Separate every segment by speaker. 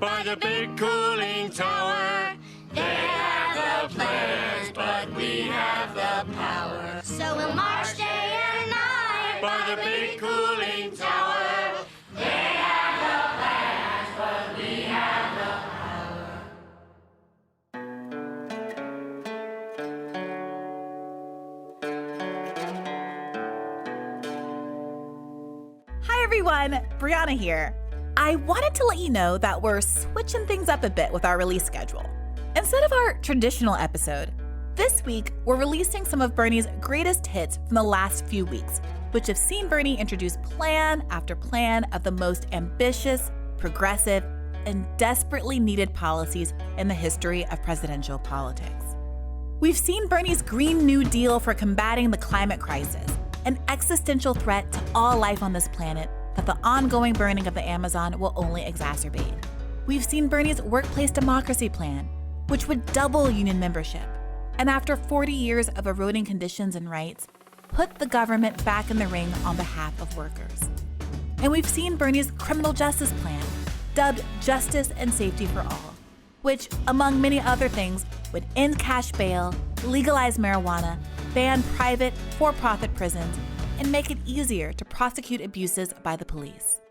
Speaker 1: by the big cooling tower. They have the plans, but we have the power.
Speaker 2: So we'll march day and night
Speaker 1: by the big cooling tower. They have the plans, but we have the
Speaker 3: Hi everyone, Brianna here. I wanted to let you know that we're switching things up a bit with our release schedule. Instead of our traditional episode, this week we're releasing some of Bernie's greatest hits from the last few weeks, which have seen Bernie introduce plan after plan of the most ambitious, progressive, and desperately needed policies in the history of presidential politics. We've seen Bernie's Green New Deal for combating the climate crisis, an existential threat to all life on this planet that the ongoing burning of the Amazon will only exacerbate. We've seen Bernie's workplace democracy plan, which would double union membership, and after 40 years of eroding conditions and rights, put the government back in the ring on behalf of workers. And we've seen Bernie's criminal justice plan, dubbed Justice and Safety for All, which, among many other things, would end cash bail, legalize marijuana, ban private, for-profit prisons, and make it easier to prosecute abuses by the police.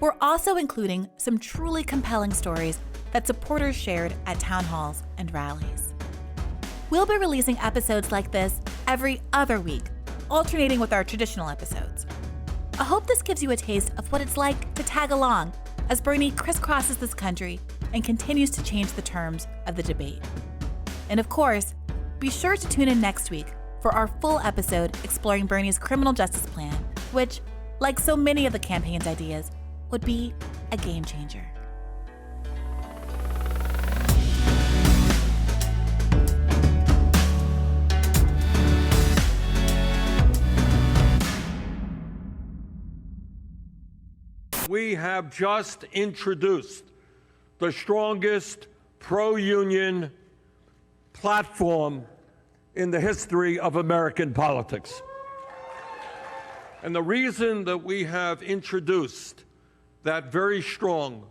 Speaker 3: We're also including some truly compelling stories that supporters shared at town halls and rallies. We'll be releasing episodes like this every other week, alternating with our traditional episodes. I hope this gives you a taste of what it's like to tag along as Bernie crisscrosses this country and continues to change the terms of the debate. And of course, be sure to tune in next week for our full episode exploring Bernie's criminal justice plan, which, like so many of the campaign's ideas, would be a game changer.
Speaker 4: We have just introduced the strongest pro-union platform in the history of American politics. And the reason that we have introduced that very strong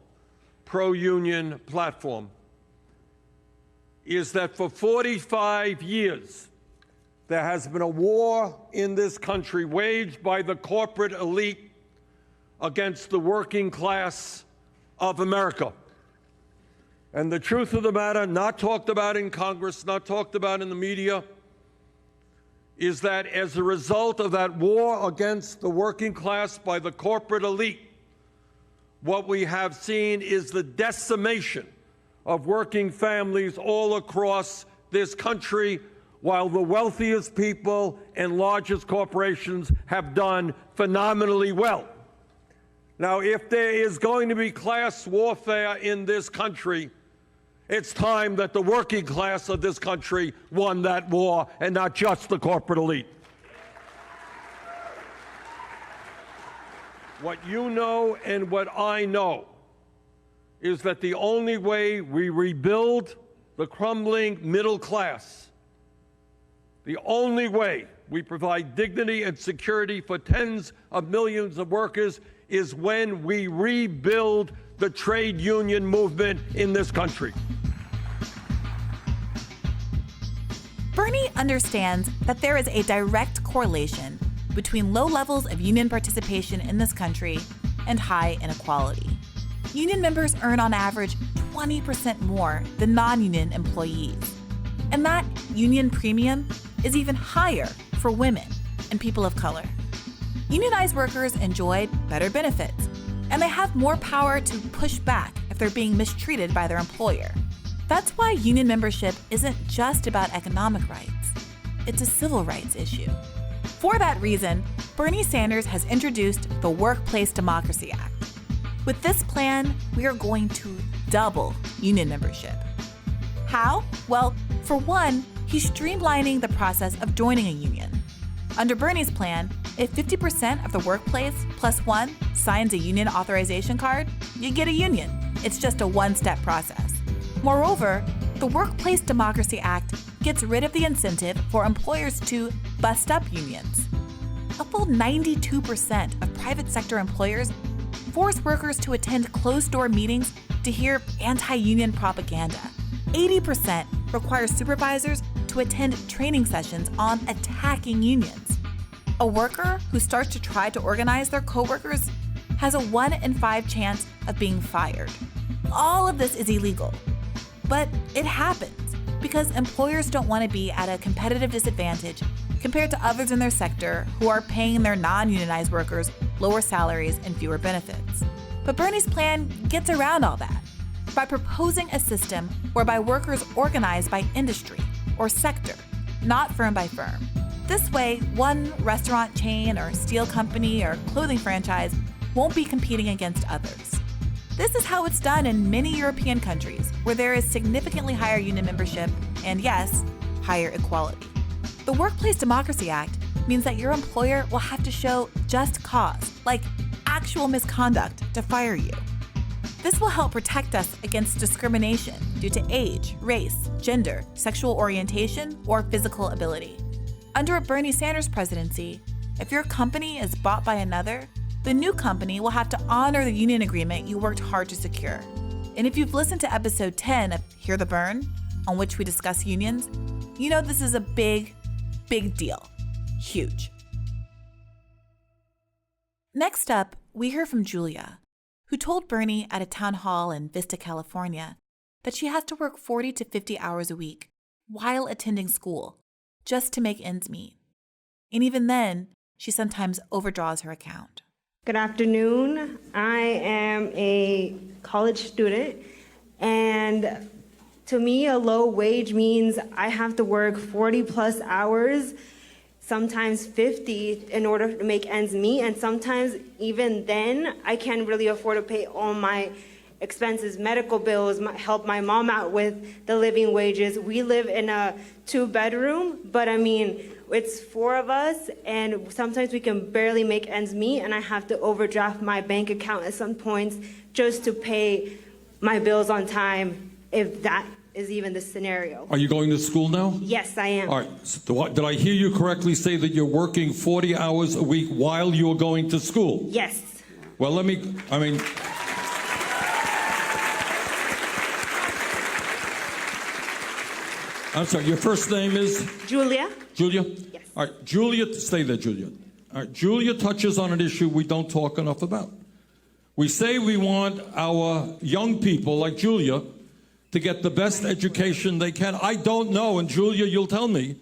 Speaker 4: pro-union platform is that for 45 years, there has been a war in this country waged by the corporate elite against the working class of America. And the truth of the matter, not talked about in Congress, not talked about in the media, is that as a result of that war against the working class by the corporate elite, what we have seen is the decimation of working families all across this country, while the wealthiest people and largest corporations have done phenomenally well. Now, if there is going to be class warfare in this country, it's time that the working class of this country won that war and not just the corporate elite. What you know and what I know is that the only way we rebuild the crumbling middle class, the only way we provide dignity and security for tens of millions of workers is when we rebuild the trade union movement in this country.
Speaker 3: Bernie understands that there is a direct correlation between low levels of union participation in this country and high inequality. Union members earn on average 20% more than non-union employees. And that union premium is even higher for women and people of color. Unionized workers enjoy better benefits, and they have more power to push back if they're being mistreated by their employer. That's why union membership isn't just about economic rights. It's a civil rights issue. For that reason, Bernie Sanders has introduced the Workplace Democracy Act. With this plan, we are going to double union membership. How? Well, for one, he's streamlining the process of joining a union. Under Bernie's plan, if 50% of the workplace plus one signs a union authorization card, you get a union. It's just a one-step process. Moreover, the Workplace Democracy Act gets rid of the incentive for employers to bust up unions. A full 92% of private sector employers force workers to attend closed-door meetings to hear anti-union propaganda. 80% require supervisors to attend training sessions on attacking unions. A worker who starts to try to organize their coworkers has a 1 in 5 chance of being fired. All of this is illegal, but it happens because employers don't want to be at a competitive disadvantage compared to others in their sector who are paying their non-unionized workers lower salaries and fewer benefits. But Bernie's plan gets around all that by proposing a system whereby workers organize by industry or sector, not firm by firm. This way, one restaurant chain or steel company or clothing franchise won't be competing against others. This is how it's done in many European countries where there is significantly higher union membership and, yes, higher equality. The Workplace Democracy Act means that your employer will have to show just cause, like actual misconduct, to fire you. This will help protect us against discrimination due to age, race, gender, sexual orientation, or physical ability. Under a Bernie Sanders presidency, if your company is bought by another, the new company will have to honor the union agreement you worked hard to secure. And if you've listened to episode 10 of Hear the Bern, on which we discuss unions, you know this is a big deal. Huge. Next up, we hear from Julia, who told Bernie at a town hall in Vista, California, that she has to work 40 to 50 hours a week while attending school just to make ends meet. And even then, she sometimes overdraws her account.
Speaker 5: Good afternoon. I am a college student, and to me, a low wage means I have to work 40 plus hours, sometimes 50, in order to make ends meet, and sometimes even then, I can't really afford to pay all my expenses, medical bills, help my mom out with the living wages. We live in a 2-bedroom, but I mean, it's 4 of us, and sometimes we can barely make ends meet, and I have to overdraft my bank account at some points just to pay my bills on time, if that is even the scenario.
Speaker 4: Are you going to school now?
Speaker 5: Yes, I am.
Speaker 4: All right. So did I hear you correctly say that you're working 40 hours a week while you're going to school?
Speaker 5: Yes.
Speaker 4: Well, I'm sorry, your first name is?
Speaker 5: Julia?
Speaker 4: Julia?
Speaker 5: Yes.
Speaker 4: All right, Julia, stay there, Julia. All right, Julia touches on an issue we don't talk enough about. We say we want our young people, like Julia, to get the best education they can. I don't know, and Julia, you'll tell me,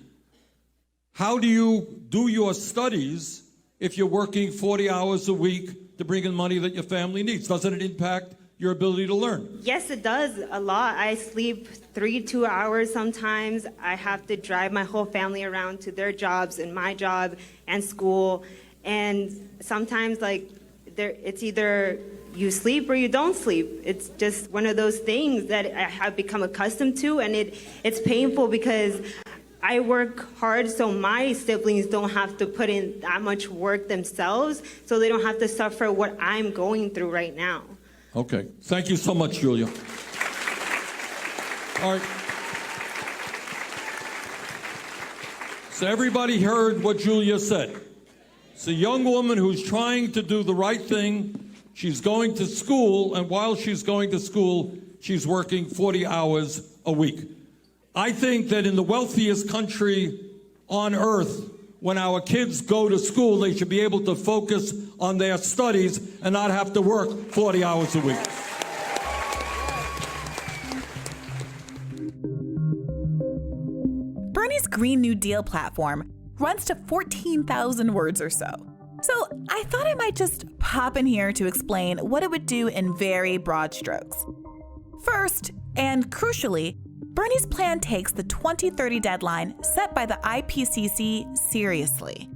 Speaker 4: how do you do your studies if you're working 40 hours a week to bring in money that your family needs? Doesn't it impact your ability to learn?
Speaker 5: Yes, it does a lot. I sleep 2 hours sometimes. I have to drive my whole family around to their jobs and my job and school. And sometimes, it's either you sleep or you don't sleep. It's just one of those things that I have become accustomed to, and it's painful because I work hard so my siblings don't have to put in that much work themselves, so they don't have to suffer what I'm going through right now.
Speaker 4: Okay. Thank you so much, Julia. All right. So everybody heard what Julia said. It's a young woman who's trying to do the right thing. She's going to school, and while she's going to school, she's working 40 hours a week. I think that in the wealthiest country on earth, when our kids go to school, they should be able to focus on their studies and not have to work 40 hours a week.
Speaker 3: Bernie's Green New Deal platform runs to 14,000 words or so. So I thought I might just pop in here to explain what it would do in very broad strokes. First, and crucially, Bernie's plan takes the 2030 deadline set by the IPCC seriously.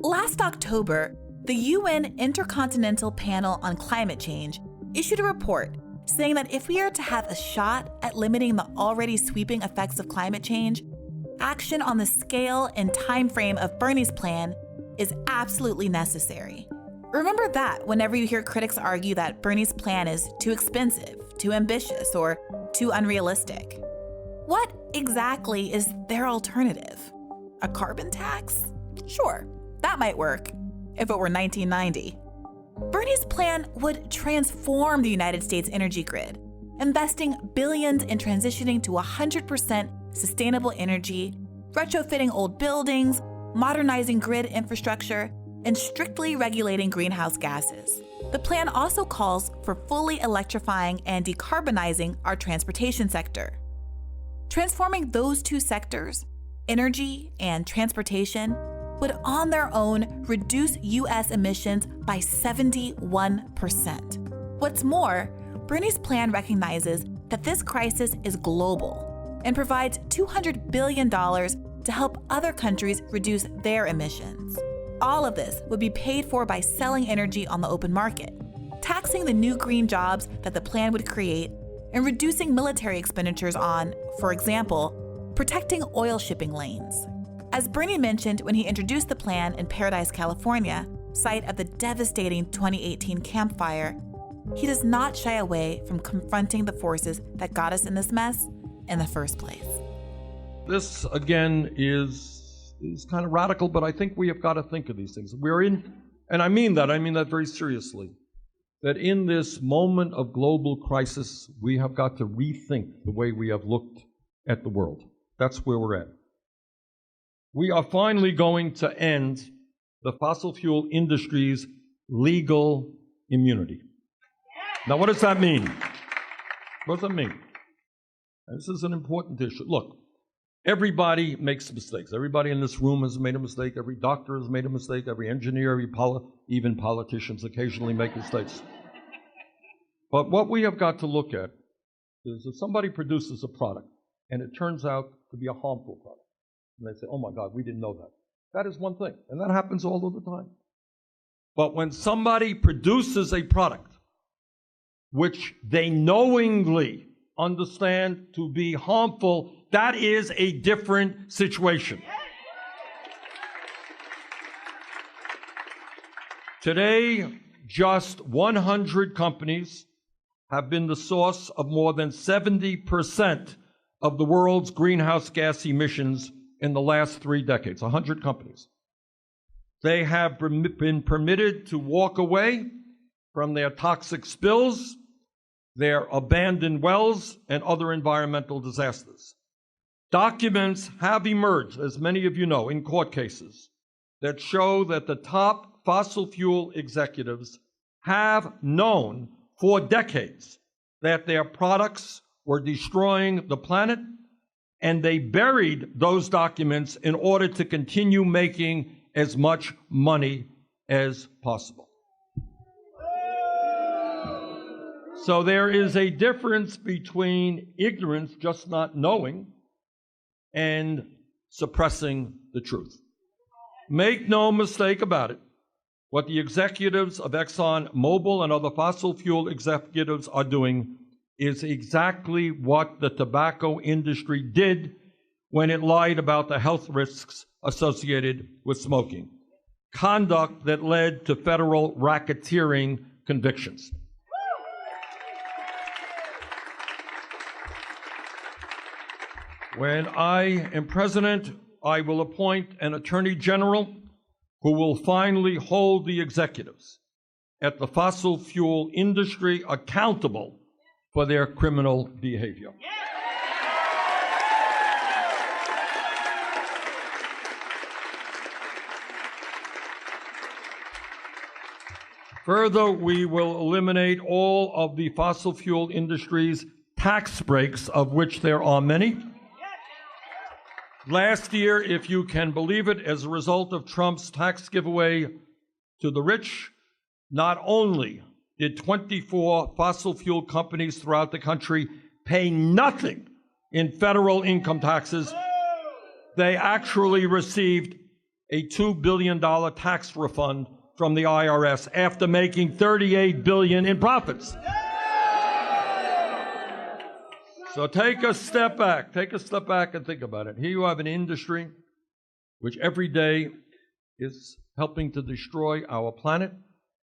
Speaker 3: Last October, the UN Intercontinental Panel on Climate Change issued a report saying that if we are to have a shot at limiting the already sweeping effects of climate change, action on the scale and time frame of Bernie's plan is absolutely necessary. Remember that whenever you hear critics argue that Bernie's plan is too expensive, too ambitious, or too unrealistic. What exactly is their alternative? A carbon tax? Sure, that might work if it were 1990. Bernie's plan would transform the United States energy grid, investing billions in transitioning to 100% sustainable energy, retrofitting old buildings, modernizing grid infrastructure, and strictly regulating greenhouse gases. The plan also calls for fully electrifying and decarbonizing our transportation sector. Transforming those two sectors, energy and transportation, would on their own reduce U.S. emissions by 71%. What's more, Bernie's plan recognizes that this crisis is global and provides $200 billion to help other countries reduce their emissions. All of this would be paid for by selling energy on the open market, taxing the new green jobs that the plan would create, and reducing military expenditures on, for example, protecting oil shipping lanes. As Bernie mentioned when he introduced the plan in Paradise, California, site of the devastating 2018 Camp Fire, he does not shy away from confronting the forces that got us in this mess in the first place.
Speaker 4: This, again, is kind of radical, but I think we have got to think of these things. We're in, and I mean that very seriously, that in this moment of global crisis, we have got to rethink the way we have looked at the world. That's where we're at. We are finally going to end the fossil fuel industry's legal immunity. Now, what does that mean? What does that mean? This is an important issue. Look, everybody makes mistakes. Everybody in this room has made a mistake. Every doctor has made a mistake. Every engineer, even politicians occasionally make mistakes. But what we have got to look at is if somebody produces a product and it turns out to be a harmful product, and they say, oh my God, we didn't know that. That is one thing, and that happens all of the time. But when somebody produces a product which they knowingly understand to be harmful, that is a different situation. Today, just 100 companies have been the source of more than 70% of the world's greenhouse gas emissions in the last 3 decades, 100 companies. They have been permitted to walk away from their toxic spills, their abandoned wells, and other environmental disasters. Documents have emerged, as many of you know, in court cases that show that the top fossil fuel executives have known for decades that their products were destroying the planet, and they buried those documents in order to continue making as much money as possible. So there is a difference between ignorance, just not knowing, and suppressing the truth. Make no mistake about it. What the executives of ExxonMobil and other fossil fuel executives are doing is exactly what the tobacco industry did when it lied about the health risks associated with smoking. Conduct that led to federal racketeering convictions. When I am president, I will appoint an attorney general who will finally hold the executives at the fossil fuel industry accountable for their criminal behavior. Further, we will eliminate all of the fossil fuel industry's tax breaks, of which there are many. Last year, if you can believe it, as a result of Trump's tax giveaway to the rich, not only did 24 fossil fuel companies throughout the country pay nothing in federal income taxes, they actually received a $2 billion tax refund from the IRS after making $38 billion in profits. So take a step back and think about it. Here you have an industry which every day is helping to destroy our planet.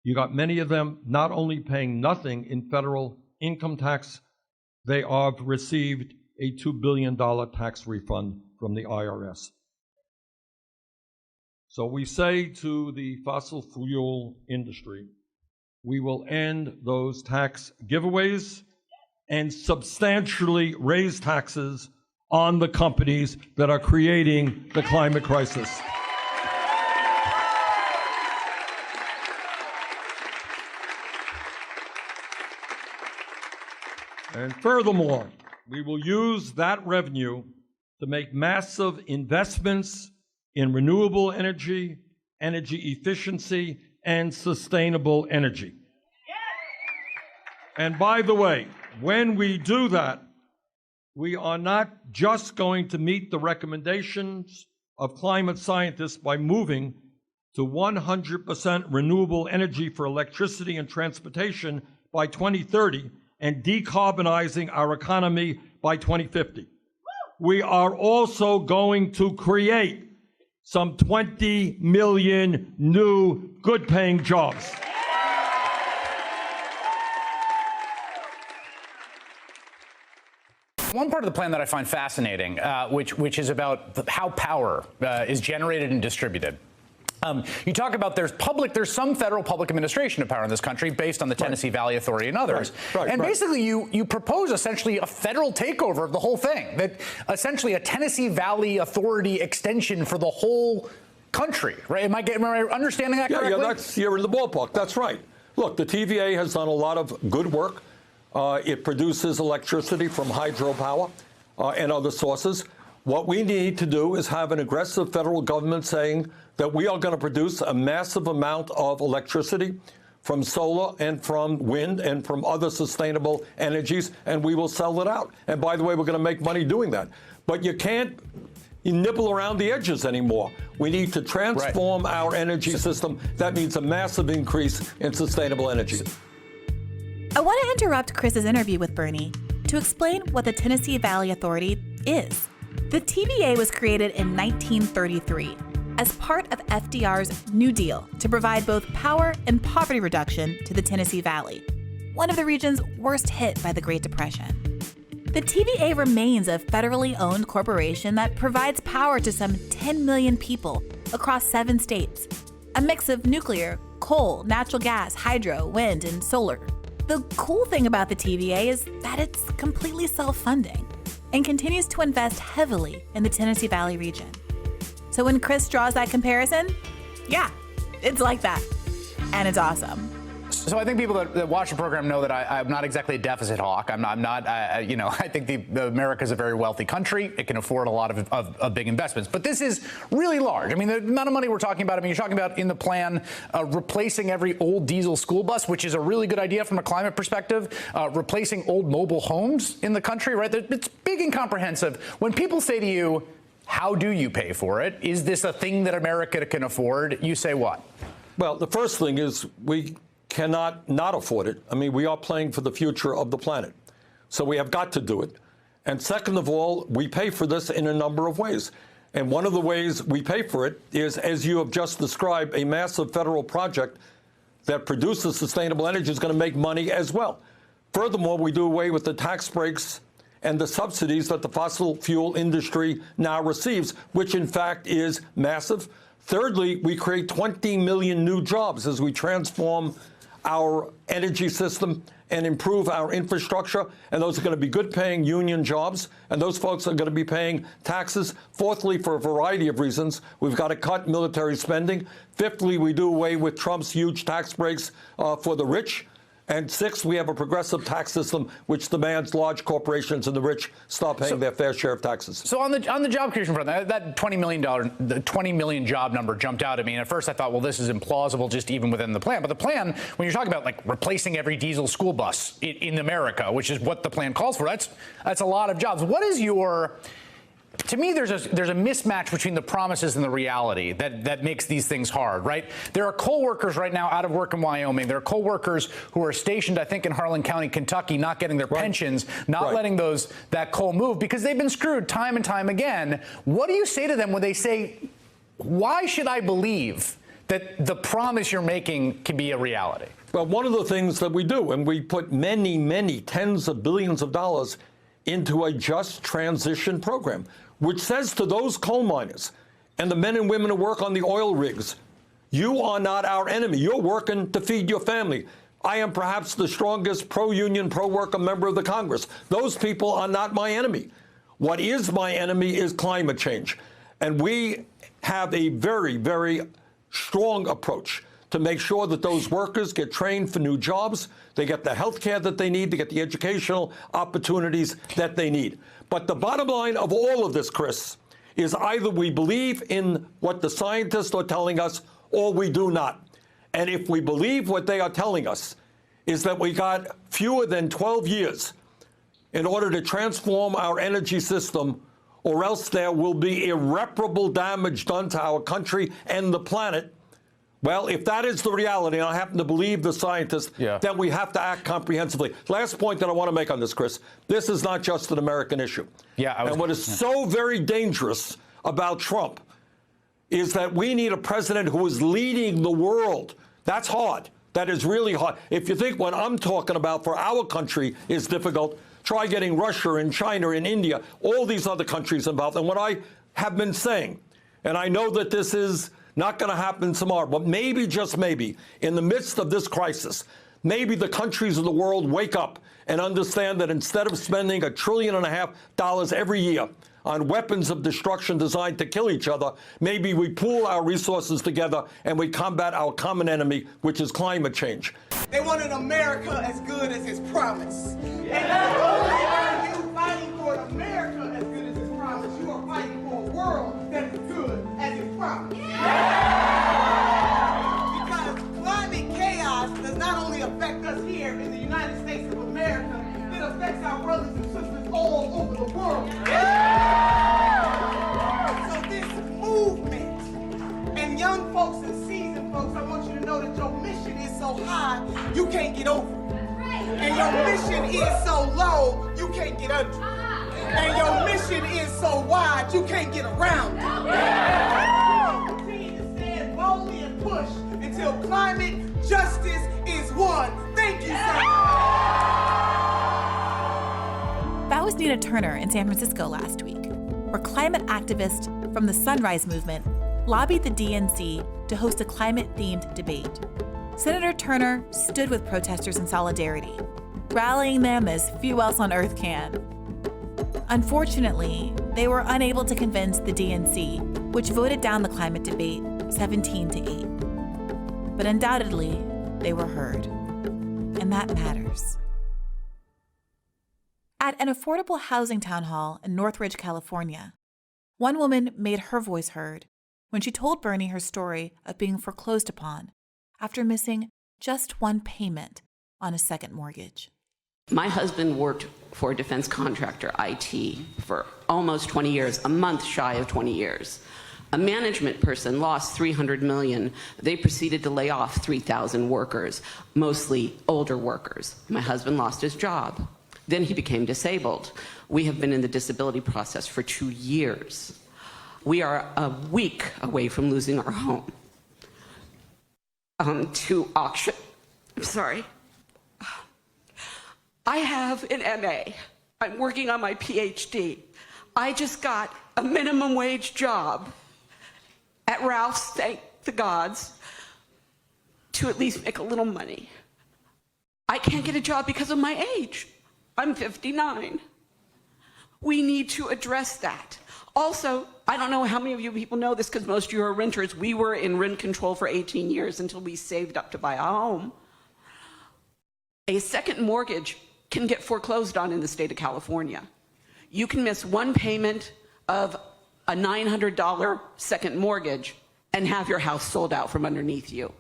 Speaker 4: You got many of them not only paying nothing in federal income tax, they have received a $2 billion tax refund from the IRS. So we say to the fossil fuel industry, We will end those tax giveaways and substantially raise taxes on the companies that are creating the climate crisis. And furthermore, we will use that revenue to make massive investments in renewable energy, energy efficiency, and sustainable energy. And by the way, when we do that, we are not just going to meet the recommendations of climate scientists by moving to 100% renewable energy for electricity and transportation by 2030 and decarbonizing our economy by 2050. We are also going to create some 20 million new good-paying jobs.
Speaker 6: One part of the plan that I find fascinating, which is about how power is generated and distributed. You talk about there's some federal public administration of power in this country based on the Tennessee Valley Authority and others. Basically you propose essentially a federal takeover of the whole thing, that essentially a Tennessee Valley Authority extension for the whole country, right? Am I understanding that correctly?
Speaker 4: Yeah, you're in the ballpark. That's right. Look, the TVA has done a lot of good work. It produces electricity from hydropower and other sources. What we need to do is have an aggressive federal government saying that we are going to produce a massive amount of electricity from solar and from wind and from other sustainable energies, and we will sell it out. And by the way, we're going to make money doing that. But you can't nibble around the edges anymore. We need to transform our energy system. That means a massive increase in sustainable energy.
Speaker 3: I want to interrupt Chris's interview with Bernie to explain what the Tennessee Valley Authority is. The TVA was created in 1933 as part of FDR's New Deal to provide both power and poverty reduction to the Tennessee Valley, one of the regions worst hit by the Great Depression. The TVA remains a federally owned corporation that provides power to some 10 million people across 7 states, a mix of nuclear, coal, natural gas, hydro, wind, and solar. The cool thing about the TVA is that it's completely self-funding and continues to invest heavily in the Tennessee Valley region. So when Chris draws that comparison, yeah, it's like that. And it's awesome.
Speaker 6: So I think people that watch the program know that I'm not exactly a deficit hawk. I think America's a very wealthy country. It can afford a lot of big investments. But this is really large. I mean, the amount of money we're talking about, you're talking about in the plan replacing every old diesel school bus, which is a really good idea from a climate perspective, replacing old mobile homes in the country, right? It's big and comprehensive. When people say to you, how do you pay for it? Is this a thing that America can afford? You say what?
Speaker 4: Well, the first thing is we cannot not afford it. I mean, we are playing for the future of the planet. So we have got to do it. And second of all, we pay for this in a number of ways. And one of the ways we pay for it is, as you have just described, a massive federal project that produces sustainable energy is going to make money as well. Furthermore, we do away with the tax breaks and the subsidies that the fossil fuel industry now receives, which in fact is massive. Thirdly, we create 20 million new jobs as we transform our energy system and improve our infrastructure, and those are going to be good-paying union jobs, and those folks are going to be paying taxes. Fourthly, for a variety of reasons, we've got to cut military spending. Fifthly, we do away with Trump's huge tax breaks for the rich. And sixth, we have a progressive tax system which demands large corporations and the rich stop paying their fair share of taxes.
Speaker 6: So on the job creation front, that the 20 million job number jumped out at me. And at first I thought, well, this is implausible just even within the plan. But the plan, when you're talking about like replacing every diesel school bus in America, which is what the plan calls for, that's a lot of jobs. What is your... To me, there's a mismatch between the promises and the reality that makes these things hard, right? There are coal workers right now out of work in Wyoming. There are coal workers who are stationed, I think, in Harlan County, Kentucky, not getting their pensions, not letting that coal move because they've been screwed time and time again. What do you say to them when they say, why should I believe that the promise you're making can be a reality?
Speaker 4: Well, one of the things that we do, and we put many, many tens of billions of dollars into a just transition program, which says to those coal miners and the men and women who work on the oil rigs, you are not our enemy. You're working to feed your family. I am perhaps the strongest pro-union, pro-worker member of the Congress. Those people are not my enemy. What is my enemy is climate change. And we have a very, very strong approach to make sure that those workers get trained for new jobs, they get the health care that they need, they get the educational opportunities that they need. But the bottom line of all of this, Chris, is either we believe in what the scientists are telling us or we do not. And if we believe what they are telling us is that we got fewer than 12 years in order to transform our energy system, or else there will be irreparable damage done to our country and the planet. Well, if that is the reality, and I happen to believe the scientists, then we have to act comprehensively. Last point that I want to make on this, Chris, this is not just an American issue. And what is so very dangerous about Trump is that we need a president who is leading the world. That's hard. That is really hard. If you think what I'm talking about for our country is difficult, try getting Russia and China and India, all these other countries involved. And what I have been saying, and I know that this is not going to happen tomorrow, but maybe, just maybe, in the midst of this crisis, maybe the countries of the world wake up and understand that instead of spending $1.5 trillion every year on weapons of destruction designed to kill each other, maybe we pool our resources together and we combat our common enemy, which is climate change.
Speaker 7: They want an America as good as his promise. And not only are you fighting for an America as good as his promise, you are fighting for a world that is good as his promise. Because climate chaos does not only affect us here in the United States of America, it affects our brothers and sisters all over the world. So this movement, and young folks and seasoned folks, I want you to know that your mission is so high, you can't get over it. And your mission is so low, you can't get under it. And your mission is so wide, you can't get around it. Continue to stand boldly and push until climate justice is won. Thank you, sir.
Speaker 3: That was Nina Turner in San Francisco last week, where climate activists from the Sunrise Movement lobbied the DNC to host a climate-themed debate. Senator Turner stood with protesters in solidarity, rallying them as few else on earth can. Unfortunately, they were unable to convince the DNC, which voted down the climate debate 17-8. But undoubtedly, they were heard. And that matters. At an affordable housing town hall in Northridge, California, one woman made her voice heard when she told Bernie her story of being foreclosed upon after missing just one payment on a second mortgage.
Speaker 8: My husband worked for a defense contractor, IT, for almost 20 years, a month shy of 20 years. A management person lost $300 million. They proceeded to lay off 3,000 workers, mostly older workers. My husband lost his job. Then he became disabled. We have been in the disability process for 2 years. We are a week away from losing our home to auction. I'm sorry. I have an MA. I'm working on my PhD. I just got a minimum wage job at Ralph's, thank the gods, to at least make a little money. I can't get a job because of my age. I'm 59. We need to address that. Also, I don't know how many of you people know this because most of you are renters. We were in rent control for 18 years until we saved up to buy a home. A second mortgage can get foreclosed on in the state of California. You can miss one payment of a $900 second mortgage and have your house sold out from underneath you.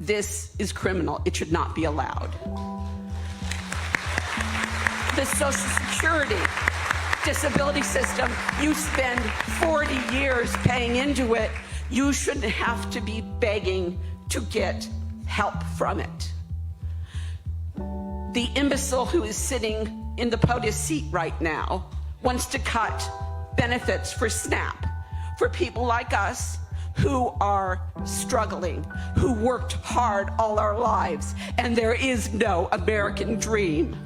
Speaker 8: This is criminal. It should not be allowed. The Social Security disability system, you spend 40 years paying into it. You shouldn't have to be begging to get help from it. The imbecile who is sitting in the POTUS seat right now wants to cut benefits for SNAP for people like us who are struggling, who worked hard all our lives, and there is no American dream.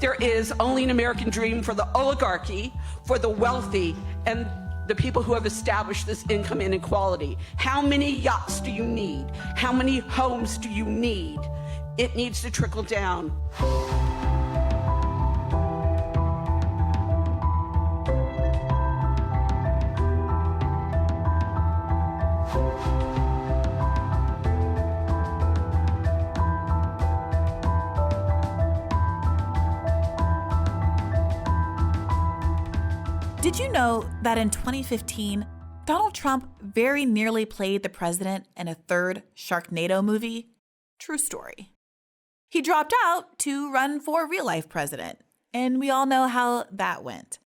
Speaker 8: There is only an American dream for the oligarchy, for the wealthy, and the people who have established this income inequality. How many yachts do you need? How many homes do you need? It needs to trickle down.
Speaker 3: Did you know that in 2015, Donald Trump very nearly played the president in a third Sharknado movie? True story. He dropped out to run for real-life president, and we all know how that went.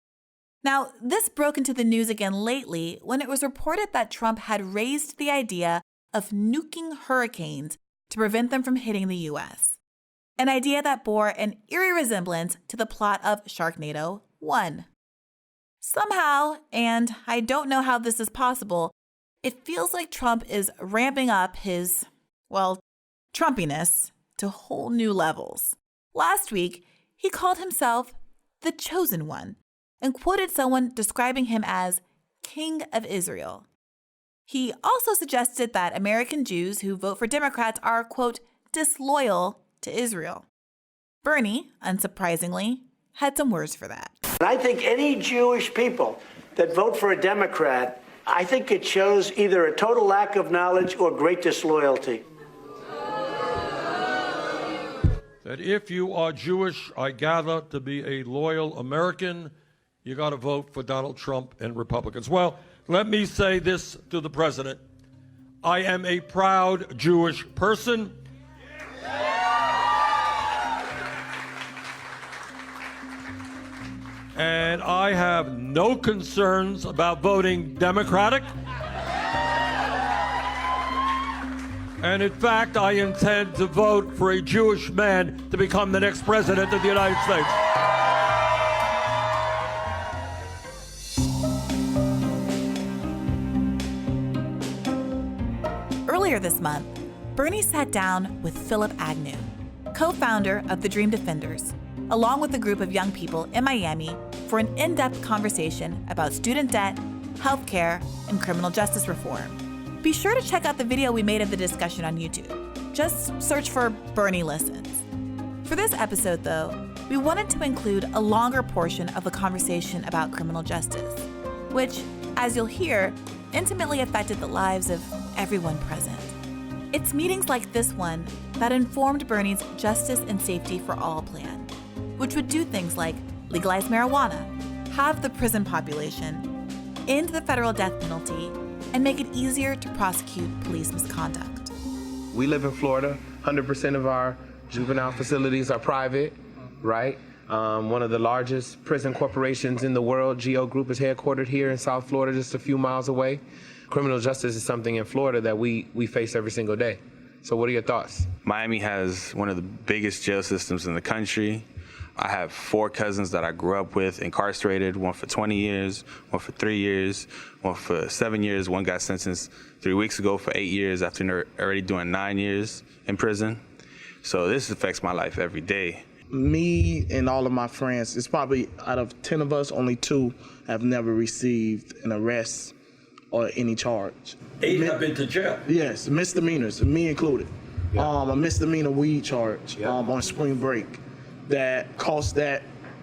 Speaker 3: Now, this broke into the news again lately when it was reported that Trump had raised the idea of nuking hurricanes to prevent them from hitting the U.S., an idea that bore an eerie resemblance to the plot of Sharknado 1. Somehow, and I don't know how this is possible, it feels like Trump is ramping up his, well, Trumpiness to whole new levels. Last week, he called himself the Chosen One and quoted someone describing him as King of Israel. He also suggested that American Jews who vote for Democrats are, quote, disloyal to Israel. Bernie, unsurprisingly, had some words for that.
Speaker 9: I think any Jewish people that vote for a Democrat, I think it shows either a total lack of knowledge or great disloyalty.
Speaker 4: That if you are Jewish, I gather, to be a loyal American, you got to vote for Donald Trump and Republicans. Well, let me say this to the president. I am a proud Jewish person. And I have no concerns about voting Democratic. And in fact, I intend to vote for a Jewish man to become the next president of the United States.
Speaker 3: Earlier this month, Bernie sat down with Philip Agnew, co-founder of the Dream Defenders, along with a group of young people in Miami for an in-depth conversation about student debt, healthcare, and criminal justice reform. Be sure to check out the video we made of the discussion on YouTube. Just search for Bernie Listens. For this episode, though, we wanted to include a longer portion of the conversation about criminal justice, which, as you'll hear, intimately affected the lives of everyone present. It's meetings like this one that informed Bernie's Justice and Safety for All plan, which would do things like legalize marijuana, halve the prison population, end the federal death penalty, and make it easier to prosecute police misconduct.
Speaker 10: We live in Florida. 100% of our juvenile facilities are private, right? One of the largest prison corporations in the world, GEO Group, is headquartered here in South Florida, just a few miles away. Criminal justice is something in Florida that we face every single day. So what are your thoughts?
Speaker 11: Miami has one of the biggest jail systems in the country. I have 4 cousins that I grew up with incarcerated, one for 20 years, one for 3 years, one for 7 years. One got sentenced 3 weeks ago for 8 years after already doing 9 years in prison. So this affects my life every day.
Speaker 12: Me and all of my friends, it's probably out of 10 of us, only 2 have never received an arrest or any charge.
Speaker 4: 8 have been to jail.
Speaker 12: Yes, misdemeanors, me included. A misdemeanor weed charge on spring break. That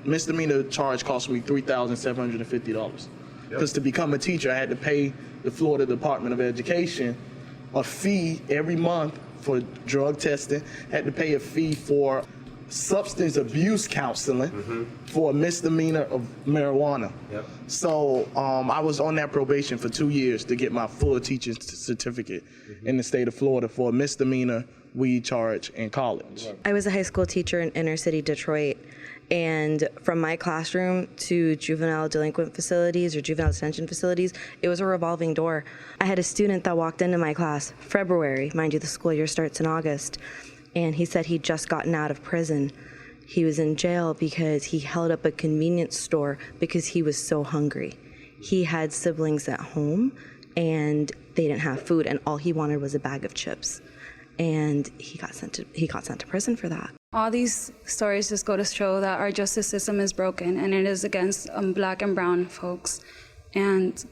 Speaker 12: misdemeanor charge cost me $3,750. Because to become a teacher, I had to pay the Florida Department of Education a fee every month for drug testing, had to pay a fee for substance abuse counseling for a misdemeanor of marijuana. So I was on that probation for 2 years to get my full teaching certificate in the state of Florida for a misdemeanor weed charge in college.
Speaker 13: I was a high school teacher in inner city Detroit, and from my classroom to juvenile delinquent facilities or juvenile detention facilities, it was a revolving door. I had a student that walked into my class, February, mind you, the school year starts in August, and he said he'd just gotten out of prison. He was in jail because he held up a convenience store because he was so hungry. He had siblings at home, and they didn't have food, and all he wanted was a bag of chips. And he got sent to prison for that.
Speaker 14: All these stories just go to show that our justice system is broken, and it is against Black and brown folks. And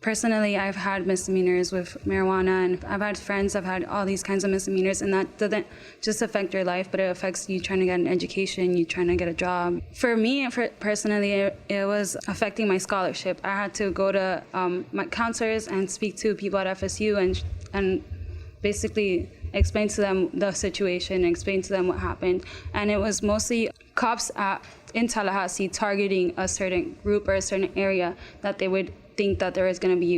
Speaker 14: Personally, I've had misdemeanors with marijuana, and I've had friends have had all these kinds of misdemeanors, and that doesn't just affect your life, but it affects you trying to get an education, you trying to get a job. For me, personally, it was affecting my scholarship. I had to go to my counselors and speak to people at FSU and basically explain to them the situation, explain to them what happened. And it was mostly cops in Tallahassee targeting a certain group or a certain area that they would think that there is going to be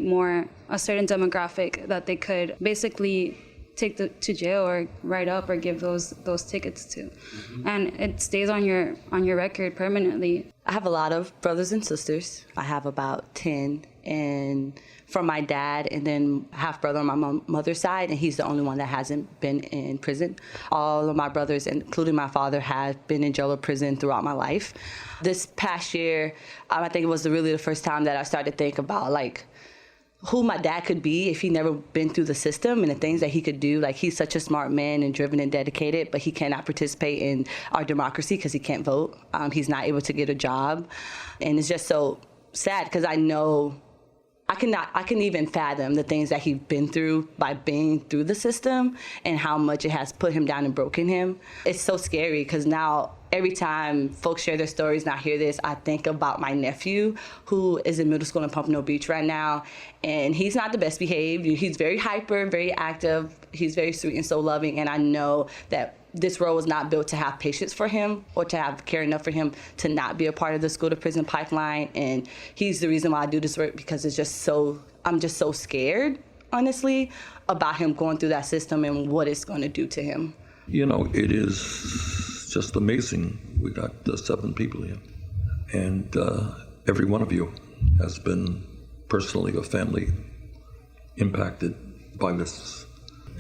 Speaker 14: a certain demographic that they could basically take to jail or write up or give those tickets to. And it stays on your record permanently.
Speaker 15: I have a lot of brothers and sisters. I have about 10, and from my dad, and then half brother on my mother's side, and he's the only one that hasn't been in prison. All of my brothers, including my father, have been in jail or prison throughout my life. This past year, I think it was really the first time that I started to think about like who my dad could be if he never been through the system and the things that he could do. Like, he's such a smart man and driven and dedicated, but he cannot participate in our democracy because he can't vote. He's not able to get a job. And it's just so sad because I know I can even fathom the things that he's been through by being through the system and how much it has put him down and broken him. It's so scary because now every time folks share their stories and I hear this, I think about my nephew who is in middle school in Pompano Beach right now, and he's not the best behaved. He's very hyper, very active. He's very sweet and so loving, and I know that this world was not built to have patience for him or to have care enough for him to not be a part of the school to prison pipeline. And he's the reason why I do this work, because I'm just so scared, honestly, about him going through that system and what it's going to do to him.
Speaker 16: You know, it is just amazing. We got 7 people here, and every one of you has been personally or family impacted by this,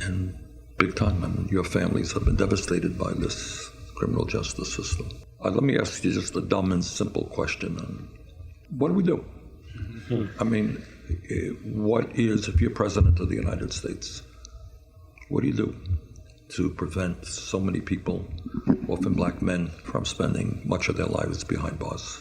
Speaker 16: and big time. I mean, your families have been devastated by this criminal justice system. Let me ask you just a dumb and simple question. What do we do? I mean, if you're president of the United States, what do you do to prevent so many people, often black men, from spending much of their lives behind bars?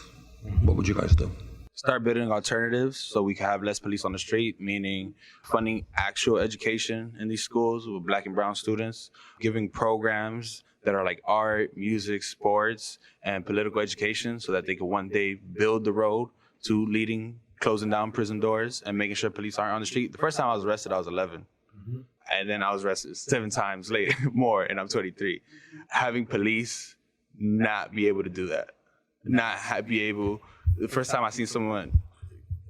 Speaker 16: What would you guys do?
Speaker 11: Start building alternatives so we can have less police on the street, meaning funding actual education in these schools with black and brown students, giving programs that are like art, music, sports, and political education so that they can one day build the road to closing down prison doors and making sure police aren't on the street. The first time I was arrested, I was 11. And then I was arrested 7 times later, more, and I'm 23. Having police not be able to do that, the first time I seen someone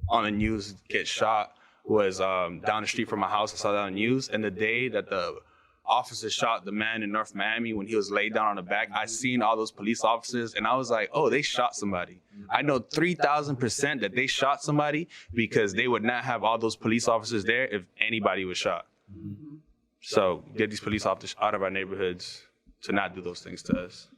Speaker 11: on the news get shot was down the street from my house. I saw that on the news. And the day that the officer shot the man in North Miami when he was laid down on the back, I seen all those police officers and I was like, oh, they shot somebody. I know 3,000% that they shot somebody because they would not have all those police officers there if anybody was shot. So get these police officers out of our neighborhoods to not do those things to us.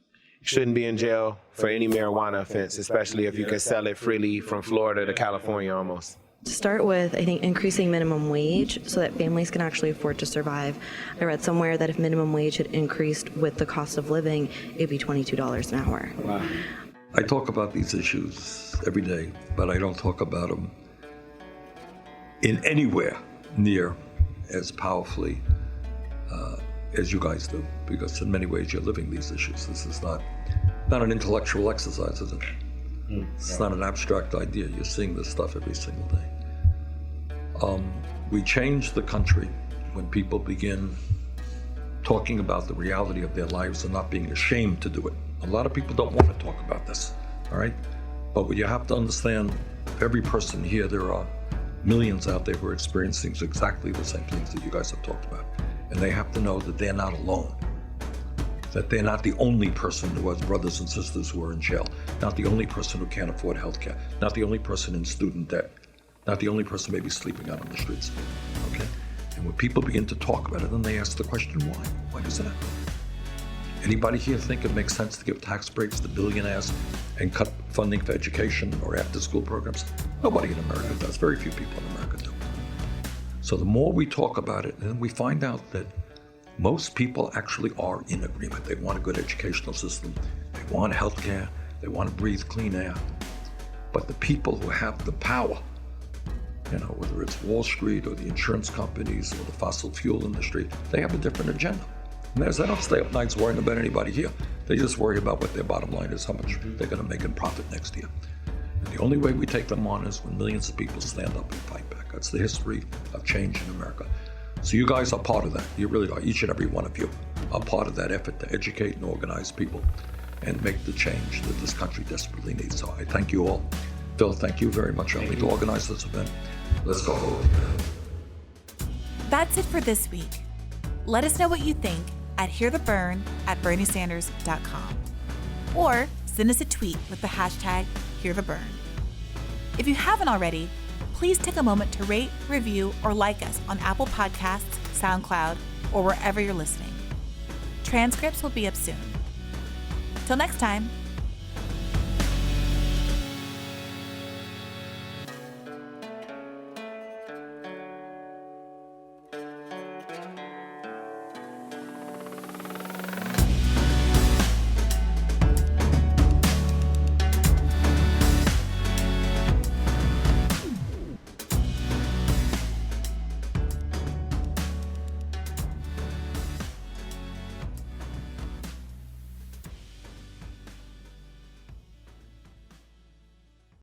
Speaker 10: You shouldn't be in jail for any marijuana offense, especially if you can sell it freely from Florida to California almost.
Speaker 13: To start with, I think increasing minimum wage so that families can actually afford to survive. I read somewhere that if minimum wage had increased with the cost of living, it'd be $22 an hour.
Speaker 16: Wow. I talk about these issues every day, but I don't talk about them in anywhere near as powerfully as you guys do, because in many ways you're living these issues. This is not an intellectual exercise, is it? It's not an abstract idea. You're seeing this stuff every single day. We change the country when people begin talking about the reality of their lives and not being ashamed to do it. A lot of people don't want to talk about this, all right? But what you have to understand, every person here, there are millions out there who are experiencing exactly the same things that you guys have talked about. And they have to know that they're not alone, that they're not the only person who has brothers and sisters who are in jail, not the only person who can't afford health care, not the only person in student debt, not the only person maybe sleeping out on the streets, okay? And when people begin to talk about it, then they ask the question, why? Why does that? Anybody here think it makes sense to give tax breaks to billionaires and cut funding for education or after-school programs? Nobody in America does. Very few people in America do. So the more we talk about it, then we find out that most people actually are in agreement. They want a good educational system. They want health care. They want to breathe clean air. But the people who have the power whether it's Wall Street or the insurance companies or the fossil fuel industry, they have a different agenda. And they don't stay up nights worrying about anybody here. They just worry about what their bottom line is, how much they're going to make in profit next year. And the only way we take them on is when millions of people stand up and fight back. That's the history of change in America. So you guys are part of that. You really are. Each and every one of you are part of that effort to educate and organize people and make the change that this country desperately needs. So I thank you all. Phil, thank you very much, helping to organize this event. Let's go forward.
Speaker 3: That's it for this week. Let us know what you think at hearthebern@berniesanders.com or send us a tweet with the hashtag #HearTheBern. If you haven't already, please take a moment to rate, review, or like us on Apple Podcasts, SoundCloud, or wherever you're listening. Transcripts will be up soon. Till next time.